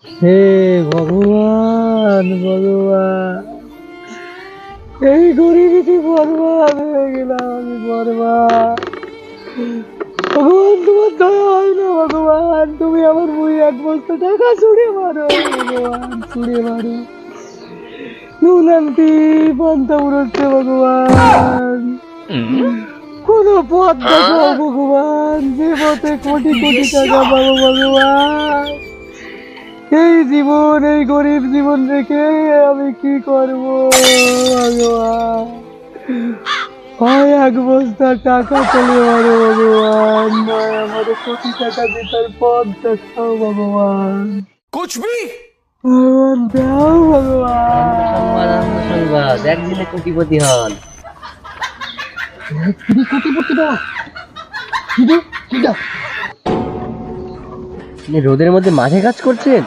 হে ভগবান ভগবান, এই গরিবী বরবাদ হয়ে গেলাম, আমি বরবাদ। ভগবান তোমার দয়া হয় না ভগবান, তুমি আমার মুই এক বস্তা টাকা ছুড়ে মারো ভগবান, ছুড়ে মারো। নুন আনতি পান্তা উড়োচ্ছে ভগবান, কোন পথ দেখাও ভগবান, যে পথে কোটি কোটি টাকা পাবো ভগবান। এই জীবন, এই গরিব জীবন রেখে আমি কি করব ভগবান? হয় এক বস্তা টাকা চলে মারো ভগবান, নয় আমার কোটি টাকা জেতার পথ দেখাও ভগবান। ভগবান দাও ভগবান। আনন্দ সংবাদ, একদিনে কোটিপতি হন। কোটিপতি দাও, আপনি রোদের মধ্যে মাঠে কাজ করছেন?